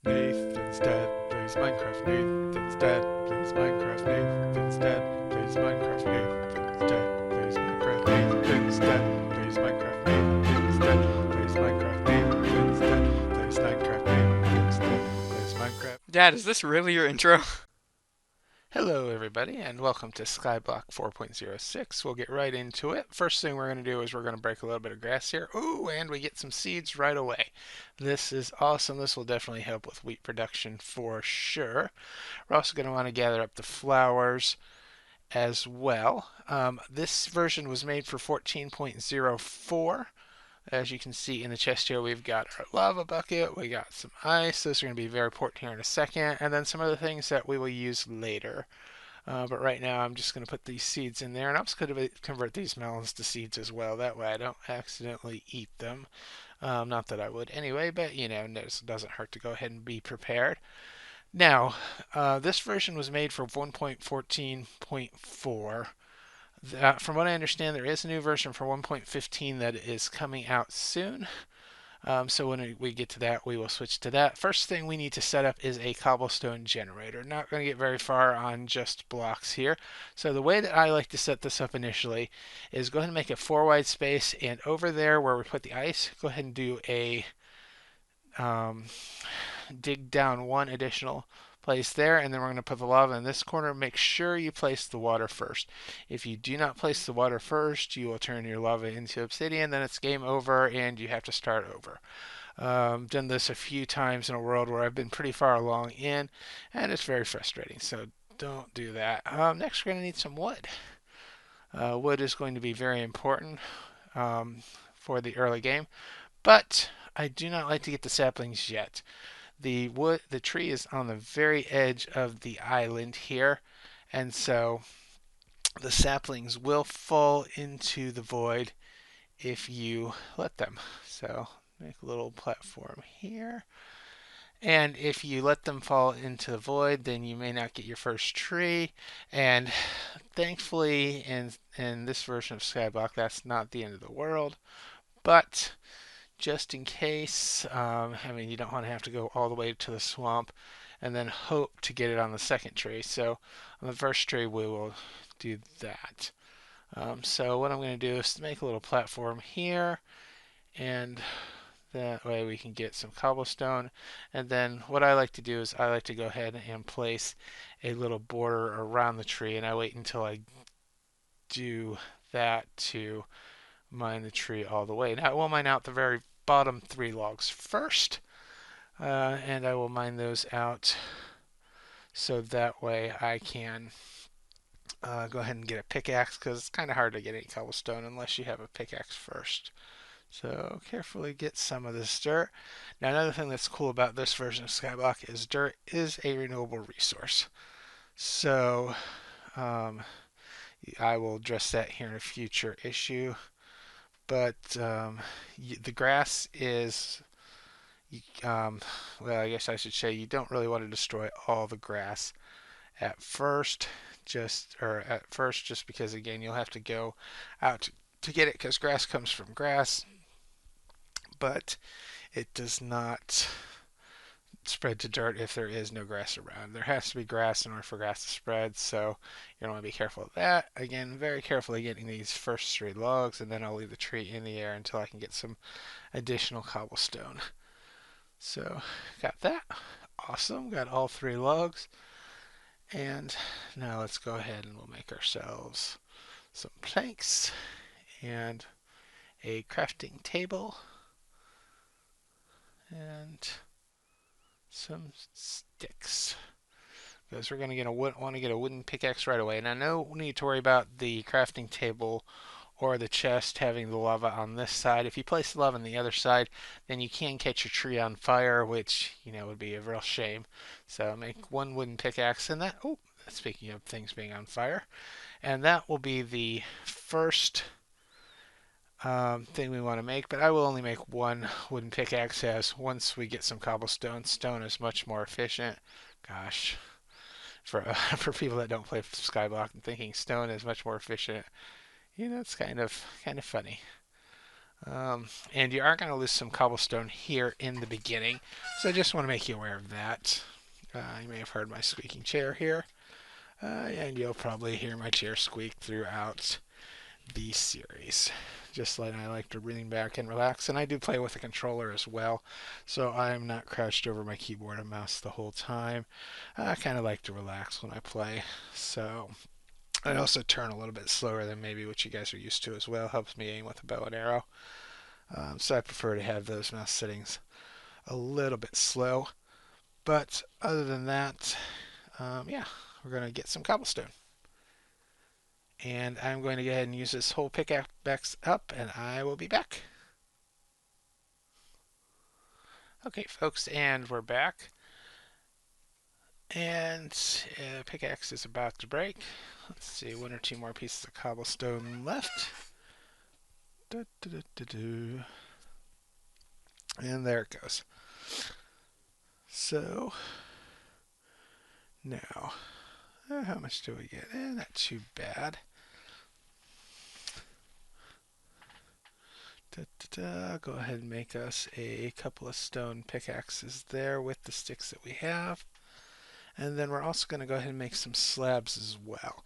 Nathan's dad plays Minecraft. Nathan's dad plays Minecraft. Nathan's dad plays Minecraft. Nathan's dad plays Minecraft. Nathan's dad plays Minecraft. Nathan's dad plays Minecraft. Nathan's dad plays Minecraft. Nathan's dad plays Minecraft. Dad, is this really your intro? Hello, everybody, and welcome to Skyblock 4.06. We'll get right into it. First thing we're going to do is we're going to break a little bit of grass here. Ooh, and we get some seeds right away. This is awesome. This will definitely help with wheat production for sure. We're also going to want to gather up the flowers as well. This version was made for 14.04. As you can see in the chest here, we've got our lava bucket, we got some ice. Those are going to be very important here in a second, and then some other things that we will use later. But right now, I'm just going to put these seeds in there, and I'm just going to convert these melons to seeds as well. That way, I don't accidentally eat them. Not that I would anyway, but it doesn't hurt to go ahead and be prepared. Now, this version was made for 1.14.4. From what I understand, there is a new version for 1.15 that is coming out soon. So when we get to that, we will switch to that. First thing we need to set up is a cobblestone generator. Not going to get very far on just blocks here. So the way that I like to set this up initially is go ahead and make a 4 wide space, and over there where we put the ice, go ahead and do a um, dig down one additional place there, and then we're going to put the lava in this corner. Make sure you place the water first. If you do not place the water first, you will turn your lava into obsidian, then it's game over and you have to start over. Done this a few times in a world where I've been pretty far along in, and it's very frustrating, so don't do that. Next, we're going to need some wood. Wood is going to be very important for the early game, but I do not like to get the saplings yet. The tree is on the very edge of the island here, and so the saplings will fall into the void if you let them. So make a little platform here. And if you let them fall into the void, then you may not get your first tree. And thankfully, in this version of Skyblock, that's not the end of the world. But just in case, you don't want to have to go all the way to the swamp and then hope to get it on the second tree. So on the first tree, we will do that. So what I'm going to do is make a little platform here, and that way we can get some cobblestone. And then what I like to do is I like to go ahead and place a little border around the tree, and I wait until I do that to mine the tree all the way. Now I will mine out the very bottom 3 logs first, and I will mine those out so that way I can go ahead and get a pickaxe, because it's kind of hard to get any cobblestone unless you have a pickaxe first. So carefully get some of this dirt. Now another thing that's cool about this version of Skyblock is dirt is a renewable resource. So um, I will address that here in a future issue. But the grass is, well, I guess I should say you don't really want to destroy all the grass at first, just because again you'll have to go out to get it, because grass comes from grass, but it does not spread to dirt if there is no grass around. There has to be grass in order for grass to spread, so you want to be careful of that. Again, very carefully getting these first 3 logs, and then I'll leave the tree in the air until I can get some additional cobblestone. So got that. Awesome. Got all 3 logs. And now let's go ahead and we'll make ourselves some planks and a crafting table and some sticks, because we're going to want to get a wooden pickaxe right away. And I know we need to worry about the crafting table or the chest having the lava on this side. If you place the lava on the other side, then you can catch your tree on fire, which would be a real shame. So make 1 wooden pickaxe, and that. Oh, speaking of things being on fire, and that will be the first thing we want to make. But I will only make 1 wooden pickaxe, as once we get some cobblestone, stone is much more efficient. Gosh, for for people that don't play Skyblock and thinking stone is much more efficient, it's kind of funny. And you are going to lose some cobblestone here in the beginning, so I just want to make you aware of that. You may have heard my squeaking chair here, and you'll probably hear my chair squeak throughout the series. Just like I like to lean back and relax, and I do play with a controller as well, so I am not crouched over my keyboard and mouse the whole time. I kind of like to relax when I play, so I also turn a little bit slower than maybe what you guys are used to as well. Helps me aim with a bow and arrow. So I prefer to have those mouse settings a little bit slow. But other than that, yeah, we're going to get some cobblestone. And I'm going to go ahead and use this whole pickaxe up, and I will be back. Okay, folks, and we're back. And pickaxe is about to break. Let's see, one or two more pieces of cobblestone left. And there it goes. So now, how much do we get? Not too bad. Go ahead and make us a couple of stone pickaxes there with the sticks that we have. And then we're also going to go ahead and make some slabs as well.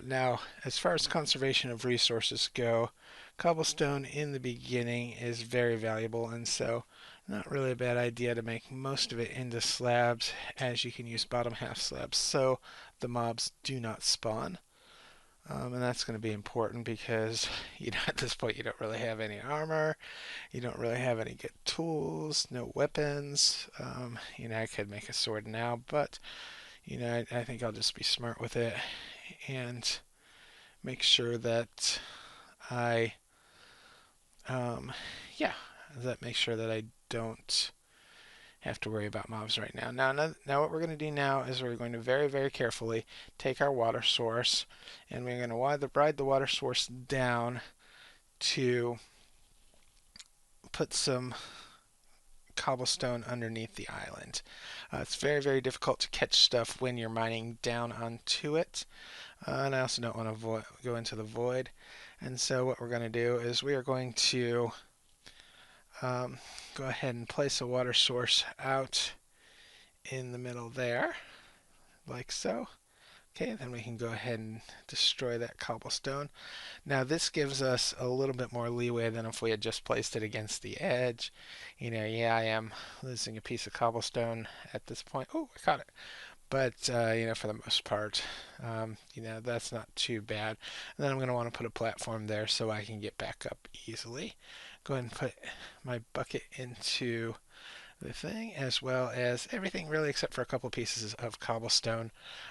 Now, as far as conservation of resources go, cobblestone in the beginning is very valuable, and so not really a bad idea to make most of it into slabs, as you can use bottom half slabs so the mobs do not spawn. And that's going to be important because at this point you don't really have any armor, you don't really have any good tools, no weapons. I could make a sword now, but I think I'll just be smart with it and make sure that I, yeah, make sure that I don't have to worry about mobs right now. Now what we're going to do now is we're going to very, very carefully take our water source and we're going to ride the water source down to put some cobblestone underneath the island. It's very, very difficult to catch stuff when you're mining down onto it. And I also don't want to go into the void. And so what we're going to do is we are going to go ahead and place a water source out in the middle there, like so. Okay, then we can go ahead and destroy that cobblestone. Now this gives us a little bit more leeway than if we had just placed it against the edge. Yeah, I am losing a piece of cobblestone at this point. Oh, I caught it. But, for the most part, that's not too bad. And then I'm going to want to put a platform there so I can get back up easily. Go ahead and put my bucket into the thing, as well as everything really except for a couple pieces of cobblestone,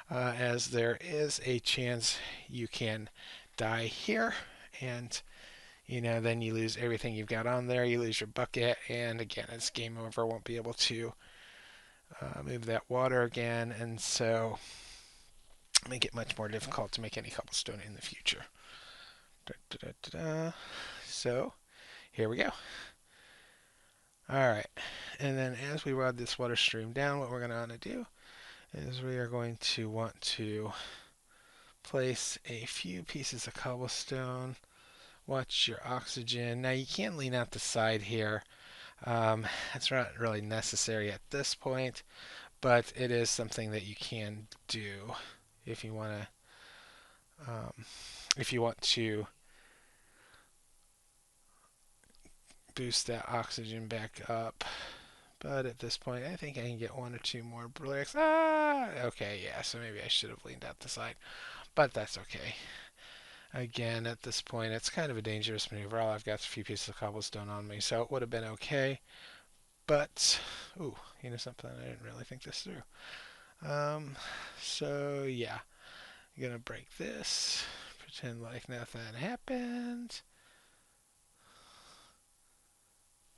as there is a chance you can die here, and then you lose everything you've got on there. You lose your bucket, and again, it's game over. Won't be able to move that water again, and so make it much more difficult to make any cobblestone in the future. So here we go. Alright, and then as we rod this water stream down, what we're going to want to do is we are going to want to place a few pieces of cobblestone. Watch your oxygen. Now you can lean out the side here. It's not really necessary at this point, but it is something that you can do if you want to boost that oxygen back up. But at this point, I think I can get one or two more bricks. Okay, yeah, so maybe I should have leaned out the side, but that's okay. Again, at this point, it's kind of a dangerous maneuver. All I've got is a few pieces of cobblestone on me, so it would have been okay. But, ooh, something, I didn't really think this through. So yeah, I'm gonna break this, pretend like nothing happened.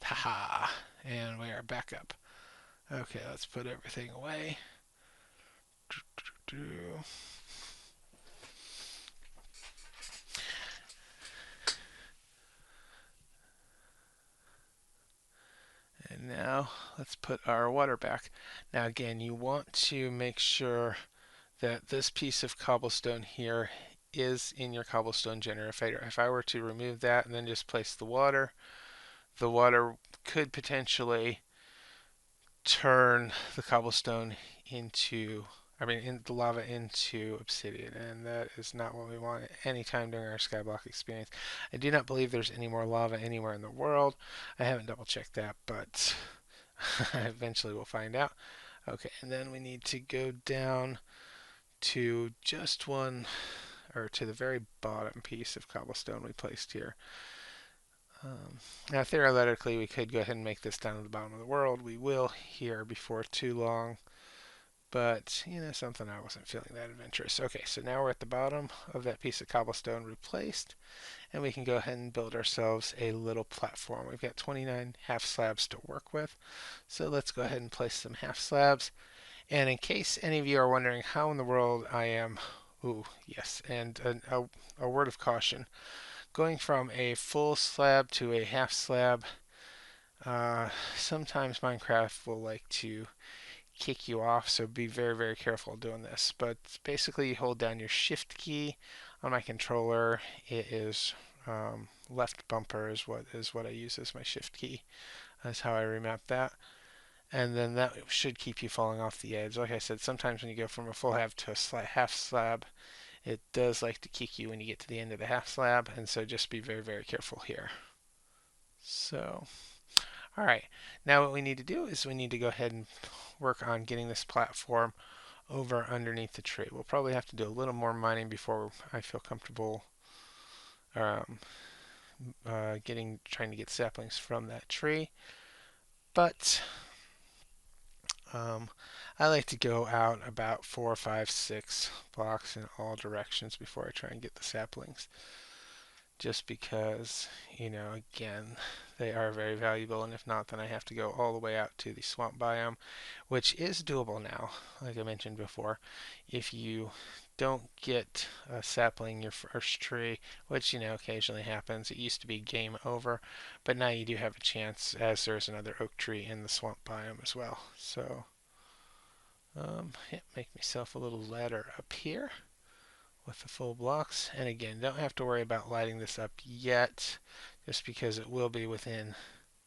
Haha, and we are back up. Okay, let's put everything away. And now let's put our water back. Now again, you want to make sure that this piece of cobblestone here is in your cobblestone generator. If I were to remove that and then just place the water could potentially turn the cobblestone into, the lava into obsidian, and that is not what we want at any time during our skyblock experience. I do not believe there's any more lava anywhere in the world. I haven't double checked that, but eventually we'll find out. Okay, and then we need to go down to just one, or to the very bottom piece of cobblestone we placed here. Now, theoretically, we could go ahead and make this down to the bottom of the world. We will here before too long, but something I wasn't feeling that adventurous. Okay, so now we're at the bottom of that piece of cobblestone replaced, and we can go ahead and build ourselves a little platform. We've got 29 half slabs to work with, so let's go ahead and place some half slabs. And in case any of you are wondering how in the world I am, ooh, yes, and a word of caution. Going from a full slab to a half slab, sometimes Minecraft will like to kick you off, so be very, very careful doing this. But basically, you hold down your shift key. On my controller, it is left bumper is what I use as my shift key. That's how I remap that. And then that should keep you falling off the edge. Like I said, sometimes when you go from a full half to a half slab, it does like to kick you when you get to the end of the half slab, and so just be very, very careful here. So, all right, now what we need to do is we need to go ahead and work on getting this platform over underneath the tree. We'll probably have to do a little more mining before I feel comfortable um, trying to get saplings from that tree. But I like to go out about 4, 5, 6 blocks in all directions before I try and get the saplings. Just because, again, they are very valuable, and if not, then I have to go all the way out to the swamp biome, which is doable now, like I mentioned before. If you don't get a sapling your first tree, which, occasionally happens, it used to be game over, but now you do have a chance, as there's another oak tree in the swamp biome as well. So, yeah, make myself a little ladder up here with the full blocks. And again, don't have to worry about lighting this up yet, just because it will be within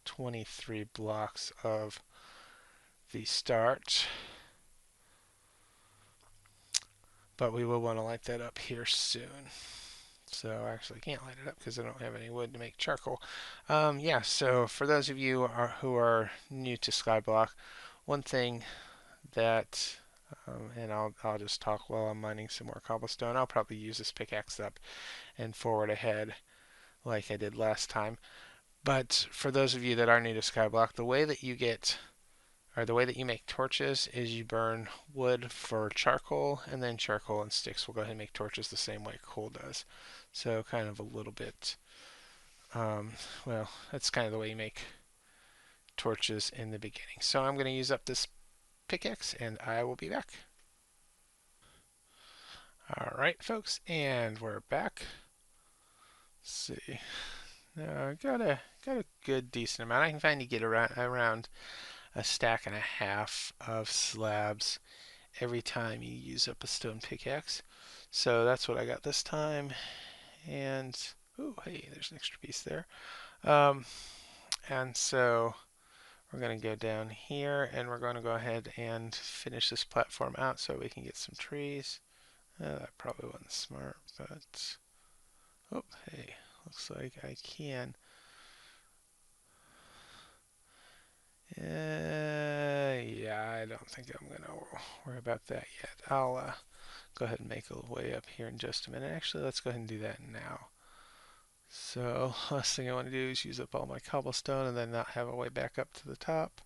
23 blocks of the start. But we will want to light that up here soon. So actually, I can't light it up because I don't have any wood to make charcoal. Yeah, so for those of you who are new to Skyblock, one thing that and I'll just talk while I'm mining some more cobblestone. I'll probably use this pickaxe up and forward ahead like I did last time. But for those of you that are new to Skyblock, the way that you make torches is you burn wood for charcoal, and then charcoal and sticks will go ahead and make torches the same way coal does. So kind of a little bit, well, that's kind of the way you make torches in the beginning. So I'm going to use up this pickaxe, and I will be back. All right, folks, and we're back. Let's see. Now I got a good decent amount. I can finally get around a stack and a half of slabs every time you use up a stone pickaxe. So that's what I got this time. And oh, hey, there's an extra piece there. Um, and so we're going to go down here, and we're going to go ahead and finish this platform out so we can get some trees. That probably wasn't smart, but oh, hey, looks like I can. Yeah, I don't think I'm going to worry about that yet. I'll go ahead and make a way up here in just a minute. Actually, let's go ahead and do that now. So, last thing I want to do is use up all my cobblestone and then not have a way back up to the top.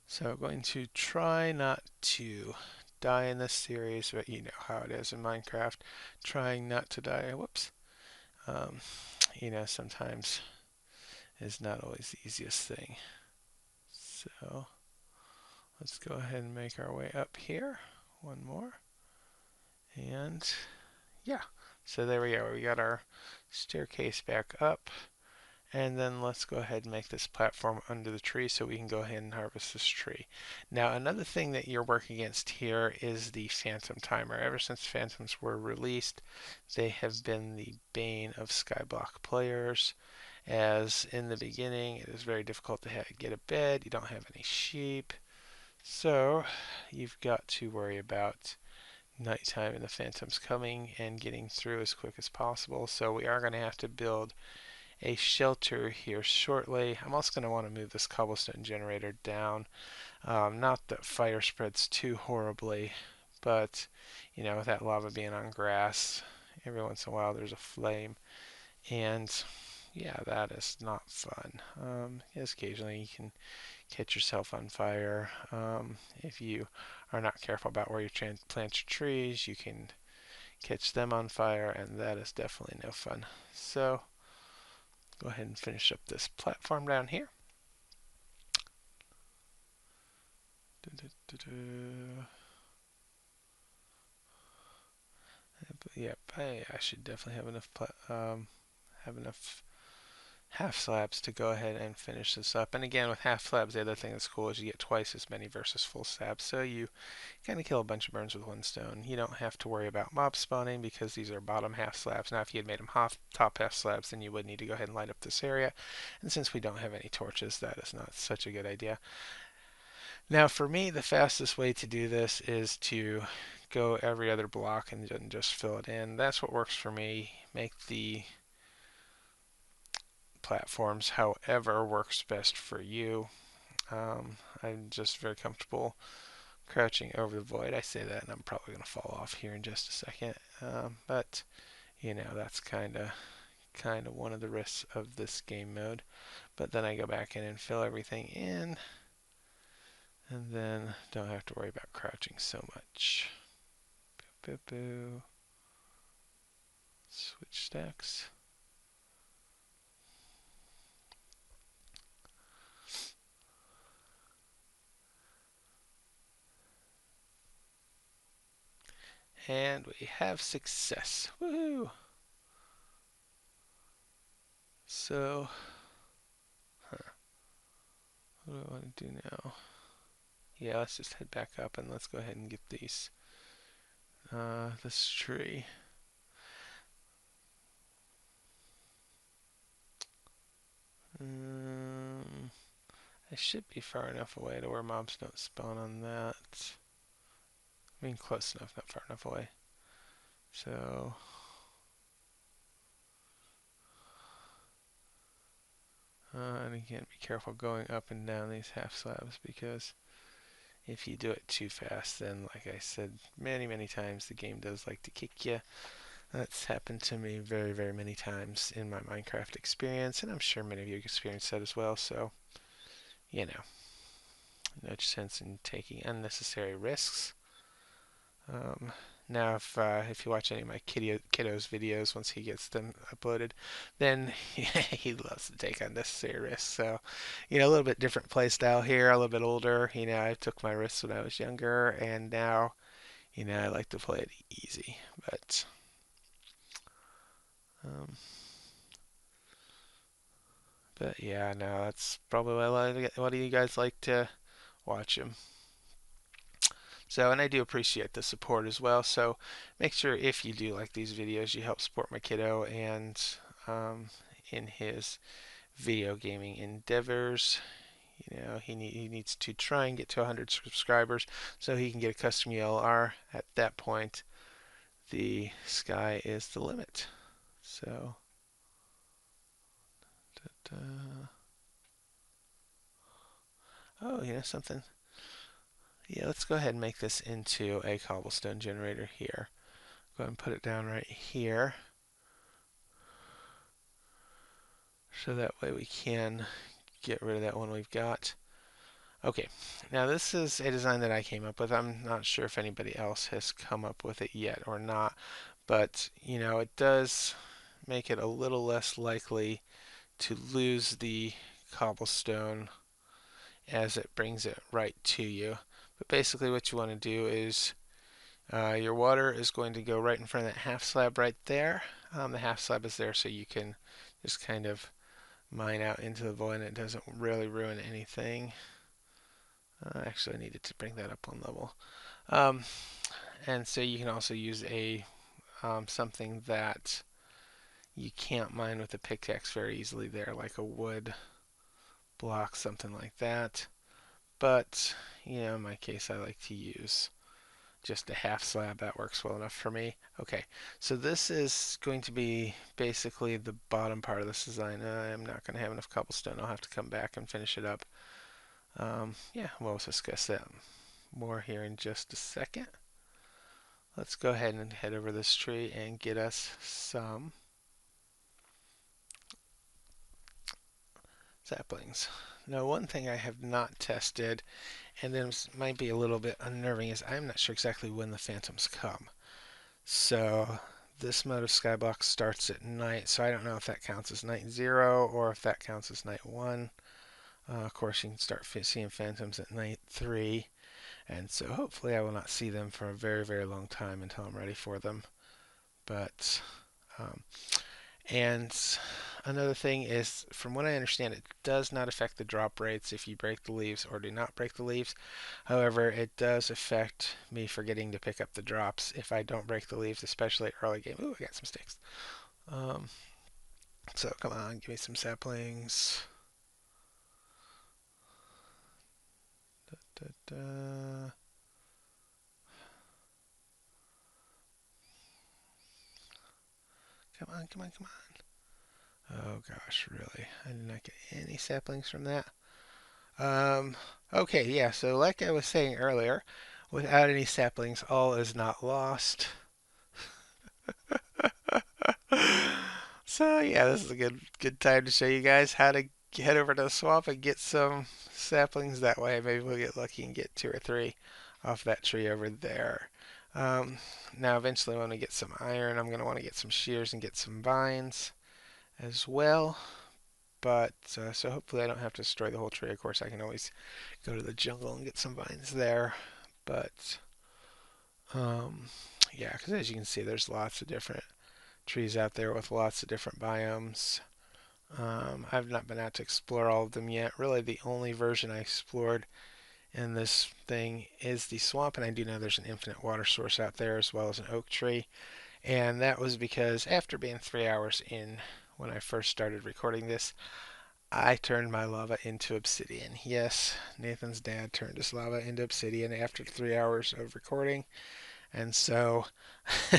So, I'm going to try not to die in this series, but you know how it is in Minecraft. Trying not to die. Whoops. Um, sometimes is not always the easiest thing. So, let's go ahead and make our way up here. One more. And yeah, so there we go. We got our staircase back up, And then let's go ahead and make this platform under the tree so we can go ahead and harvest this tree. Now another thing that you're working against here is the phantom timer. Ever since phantoms were released, they have been the bane of Skyblock players, as in the beginning it is very difficult to get a bed, you don't have any sheep, so you've got to worry about nighttime and the phantoms coming and getting through as quick as possible. So we are going to have to build a shelter here shortly. I'm also going to want to move this cobblestone generator down. Not that fire spreads too horribly, but you know, with that lava being on grass, every once in a while there's a flame, and yeah, that is not fun. Yes, occasionally you can catch yourself on fire. If you are not careful about where you plant your trees, you can catch them on fire, and that is definitely no fun. So go ahead and finish up this platform down here. Yep, I should definitely have enough half slabs to go ahead and finish this up. And again, with half slabs, the other thing that's cool is you get twice as many versus full slabs. So you kind of kill a bunch of burns with one stone. You don't have to worry about mob spawning because these are bottom half slabs. Now, if you had made them top half slabs, then you would need to go ahead and light up this area. And since we don't have any torches, that is not such a good idea. Now, for me, the fastest way to do this is to go every other block and then just fill it in. That's what works for me. Make the platforms however works best for you. I'm just very comfortable crouching over the void. I say that and I'm probably going to fall off here in just a second. But you know, that's kind of one of the risks of this game mode. But then I go back in and fill everything in, and then don't have to worry about crouching so much. Boo, boo, boo. Switch stacks. And we have success. Woohoo! So, what do I want to do now? Yeah, let's just head back up and let's go ahead and get this tree. I should be far enough away to where mobs don't spawn on that. I mean, close enough, not far enough away. So, and again, be careful going up and down these half slabs because if you do it too fast, then, like I said many, many times, the game does like to kick you. That's happened to me very, very many times in my Minecraft experience, and I'm sure many of you experienced that as well. So, you know, no sense in taking unnecessary risks. Um, Now, if you watch any of my kiddo's videos, once he gets them uploaded, then he loves to take unnecessary risks. So, you know, a little bit different play style here, a little bit older. You know, I took my risks when I was younger, and now, you know, I like to play it easy. Um, but yeah, no, that's probably why a lot of you guys like to watch him. So, and I do appreciate the support as well. So, make sure if you do like these videos, you help support my kiddo and um, in his video gaming endeavors. You know, he needs to try and get to 100 subscribers so he can get a custom ELR. At that point, the sky is the limit. So, da, da. Oh, you know something? Yeah, let's go ahead and make this into a cobblestone generator here. Go ahead and put it down right here. So that way we can get rid of that one we've got. Okay, now this is a design that I came up with. I'm not sure if anybody else has come up with it yet or not, but you know, it does make it a little less likely to lose the cobblestone as it brings it right to you. But basically what you want to do is your water is going to go right in front of that half slab right there. The half slab is there so you can just kind of mine out into the void and it doesn't really ruin anything. Actually, I needed to bring that up one level. Um, and so you can also use a something that you can't mine with a pickaxe very easily there, like a wood block, something like that. But, in my case, I like to use just a half slab. That works well enough for me. Okay, so this is going to be basically the bottom part of this design. I'm not going to have enough cobblestone. I'll have to come back and finish it up. Yeah, we'll discuss that more here in just a second. Let's go ahead and head over this tree and get us some saplings. Now, one thing I have not tested, and this might be a little bit unnerving, is I'm not sure exactly when the phantoms come. So this mode of Skyblock starts at night, so I don't know if that counts as night 0 or if that counts as night 1. Of course, you can start seeing phantoms at night 3, and so hopefully I will not see them for a very, very long time until I'm ready for them. But um, and another thing is, from what I understand, it does not affect the drop rates if you break the leaves or do not break the leaves. However, it does affect me forgetting to pick up the drops if I don't break the leaves, especially early game. Ooh, I got some sticks. Um, so come on, give me some saplings. Da, da. Come on, come on, come on. Oh gosh, really? I did not get any saplings from that. Um, okay, yeah, so like I was saying earlier, without any saplings, all is not lost. So yeah, this is a good time to show you guys how to head over to the swamp and get some saplings that way. Maybe we'll get lucky and get 2 or 3 off that tree over there. Um, Now eventually when we get some iron, I'm going to want to get some shears and get some vines as well. But so hopefully I don't have to destroy the whole tree. Of course, I can always go to the jungle and get some vines there. But um, yeah, because as you can see, there's lots of different trees out there with lots of different biomes. I've not been out to explore all of them yet. Really, the only version I explored in this thing is the swamp, and I do know there's an infinite water source out there as well as an oak tree. And that was because after being 3 hours in when I first started recording this, I turned my lava into obsidian. Yes, Nathan's dad turned his lava into obsidian after 3 hours of recording. And so,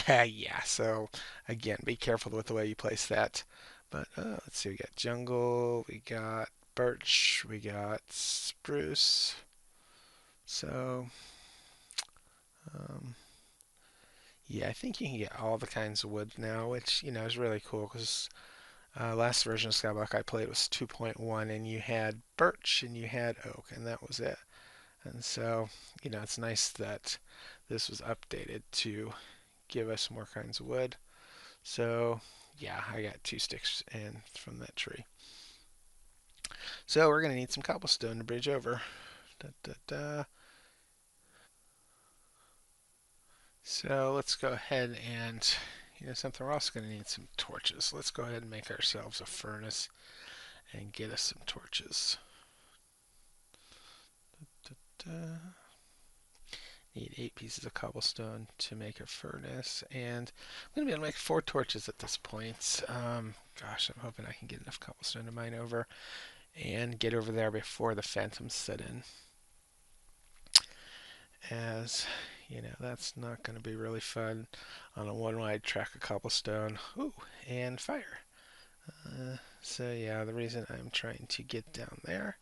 yeah, so again, be careful with the way you place that. But let's see, we got jungle, we got birch, we got spruce. So, um, yeah, I think you can get all the kinds of wood now, which, is really cool because last version of Skyblock I played was 2.1 and you had birch and you had oak, and that was it. And so, it's nice that this was updated to give us more kinds of wood. So, yeah, I got 2 sticks and from that tree. So we're going to need some cobblestone to bridge over. Da, da, da. So let's go ahead and, something, we're also going to need some torches. Let's go ahead and make ourselves a furnace and get us some torches. Da, da. Need 8 pieces of cobblestone to make a furnace, and I'm going to be able to make 4 torches at this point. Gosh, I'm hoping I can get enough cobblestone to mine over and get over there before the phantoms set in. As that's not going to be really fun on a one-wide track of cobblestone. Ooh, and fire. So yeah, the reason I'm trying to get down there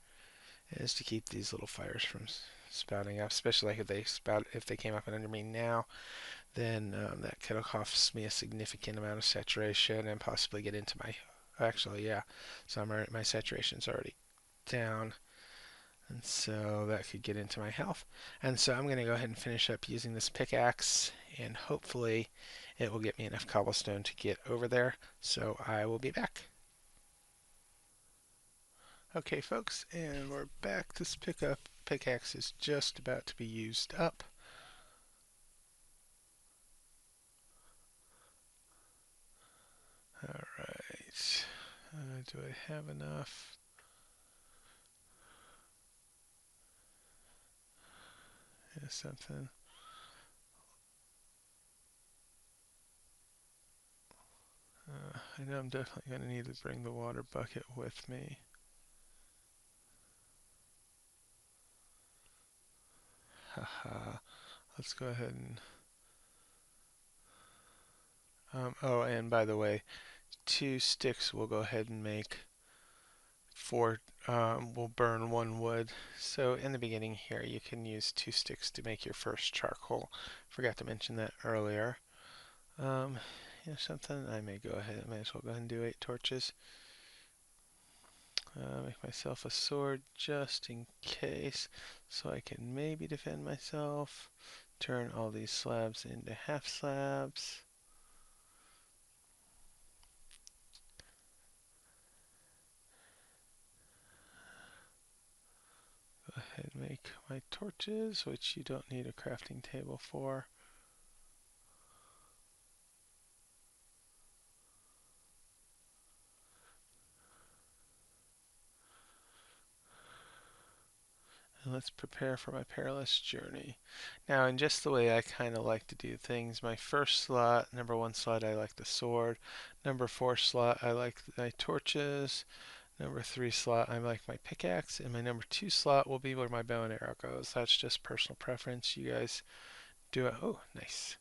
is to keep these little fires from spouting up, especially like if they came up under me now, then that could cost me a significant amount of saturation and possibly get into my. Actually, yeah, so my saturation's already down, and so that could get into my health. And so I'm going to go ahead and finish up using this pickaxe, and hopefully it will get me enough cobblestone to get over there. So I will be back. Okay, folks, and we're back. This pickaxe is just about to be used up. All right. Do I have enough? Here's something. I know I'm definitely going to need to bring the water bucket with me. Haha. Let's go ahead and... oh, and by the way, 2 sticks will go ahead and make 4, will burn 1 wood. So in the beginning here, you can use 2 sticks to make your first charcoal. Forgot to mention that earlier. Something I may go ahead, I may as well go ahead and do 8 torches. Make myself a sword just in case, so I can maybe defend myself. Turn all these slabs into half slabs. Go ahead and make my torches, which you don't need a crafting table for. And let's prepare for my perilous journey. Now, in just the way I kind of like to do things, my first slot, number 1 slot, I like the sword. Number 4 slot, I like my torches. Number 3 slot, I like my pickaxe. And my number 2 slot will be where my bow and arrow goes. That's just personal preference. You guys do it. Oh, nice.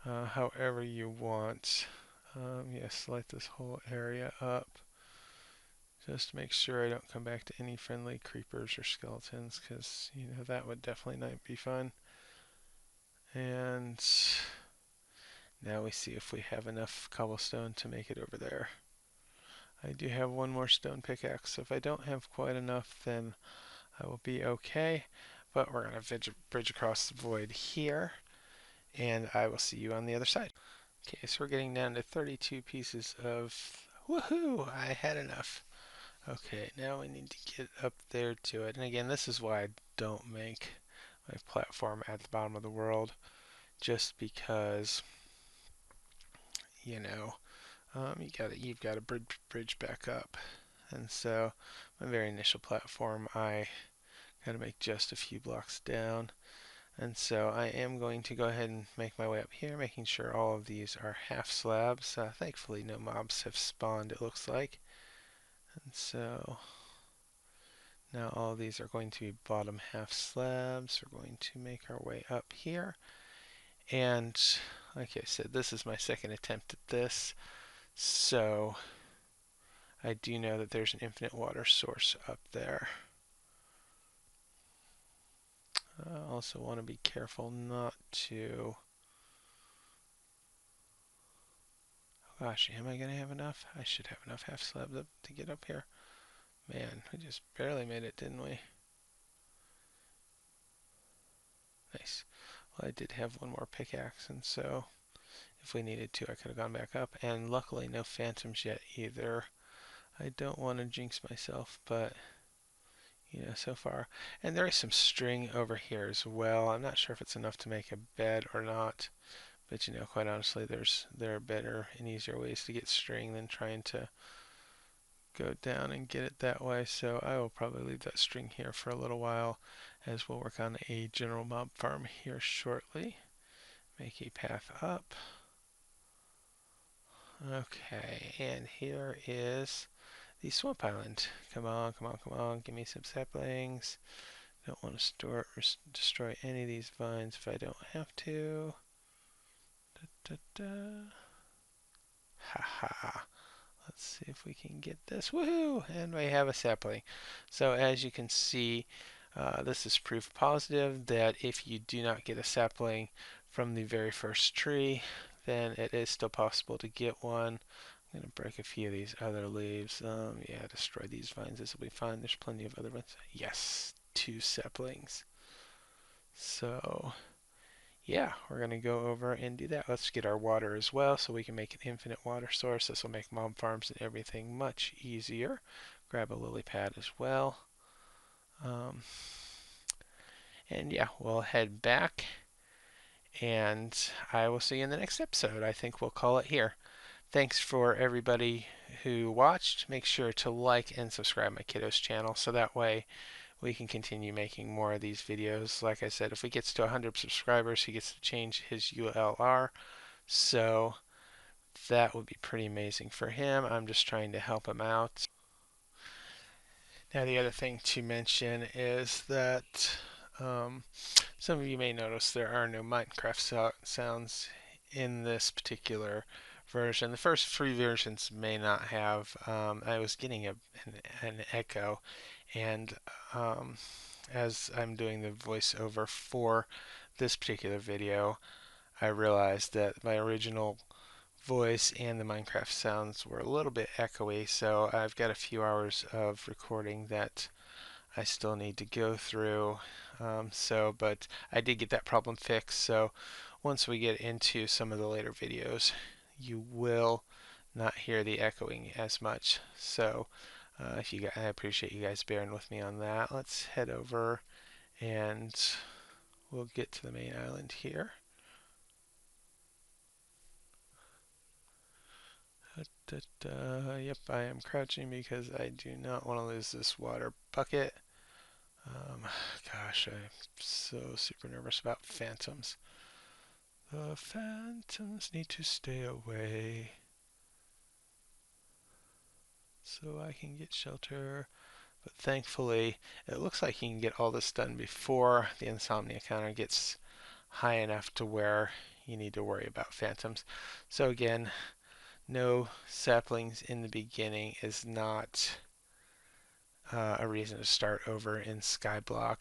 However you want. Yes, light this whole area up. Just to make sure I don't come back to any friendly creepers or skeletons, because, that would definitely not be fun. And now we see if we have enough cobblestone to make it over there. I do have 1 more stone pickaxe, so if I don't have quite enough, then I will be okay. But we're going to bridge across the void here, and I will see you on the other side. Okay, so we're getting down to 32 pieces of... Woohoo! I had enough. Okay, now we need to get up there to it. And again, this is why I don't make my platform at the bottom of the world, just because, you know, you've got to bridge back up. And so my very initial platform, I got to make just a few blocks down. And so I am going to go ahead and make my way up here, making sure all of these are half slabs. Thankfully, no mobs have spawned, it looks like. And so now all of these are going to be bottom half slabs. We're going to make our way up here. And like I said, this is my second attempt at this. So I do know that there's an infinite water source up there. I also want to be careful not to... Oh gosh, am I going to have enough? I should have enough half slabs up to get up here. Man, we just barely made it, didn't we? Nice. Well, I did have 1 more pickaxe, and so if we needed to, I could have gone back up. And luckily, no phantoms yet either. I don't want to jinx myself, but so far. And there is some string over here as well. I'm not sure if it's enough to make a bed or not, but quite honestly, there are better and easier ways to get string than trying to go down and get it that way. So I will probably leave that string here for a little while, as we'll work on a general mob farm here shortly. Make a path up. Okay, and here is the swamp island. Come on, come on, come on. Give me some saplings. Don't want to destroy any of these vines if I don't have to. Da, da, da. Haha. Let's see if we can get this. Woohoo! And we have a sapling. So as you can see, this is proof positive that if you do not get a sapling from the very first tree, then it is still possible to get one. I'm going to break a few of these other leaves. Yeah, destroy these vines. This will be fine. There's plenty of other ones. Yes, 2 saplings. So, yeah, we're going to go over and do that. Let's get our water as well so we can make an infinite water source. This will make mob farms and everything much easier. Grab a lily pad as well. And yeah, we'll head back and I will see you in the next episode. I think we'll call it here. Thanks for everybody who watched. Make sure to like and subscribe my kiddo's channel so that way we can continue making more of these videos. Like I said, if we get to 100 subscribers, he gets to change his ULR. So that would be pretty amazing for him. I'm just trying to help him out. Now, the other thing to mention is that some of you may notice there are no Minecraft sounds in this particular version. The first three versions may not have. I was getting an echo, and as I'm doing the voiceover for this particular video, I realized that my original voice and the Minecraft sounds were a little bit echoey, so I've got a few hours of recording that I still need to go through. But I did get that problem fixed, so once we get into some of the later videos, you will not hear the echoing as much. So if you guys, I appreciate you guys bearing with me on that. Let's head over and we'll get to the main island here. Yep, I am crouching because I do not want to lose this water bucket. Um, Gosh, I'm so super nervous about phantoms. The phantoms need to stay away so I can get shelter. But thankfully, it looks like you can get all this done before the insomnia counter gets high enough to where you need to worry about phantoms. So again, no saplings in the beginning is not a reason to start over in Skyblock.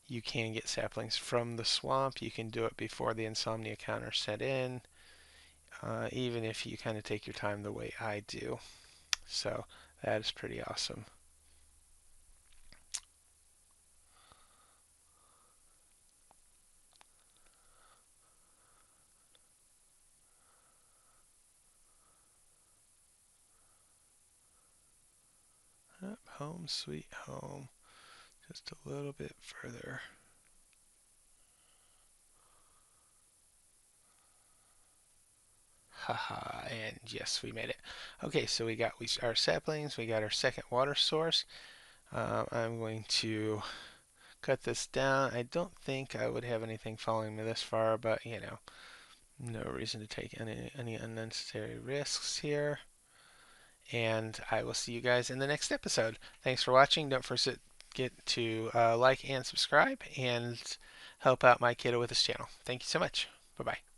You can get saplings from the swamp. You can do it before the insomnia counter set in, even if you kind of take your time the way I do. So that is pretty awesome. Home sweet home. Just a little bit further. Haha, and yes, we made it. Okay, so we got our saplings, we got our second water source. I'm going to cut this down. I don't think I would have anything following me this far, but you know, no reason to take any unnecessary risks here. And I will see you guys in the next episode. Thanks for watching. Don't forget to like and subscribe and help out my kiddo with his channel. Thank you so much. Bye bye.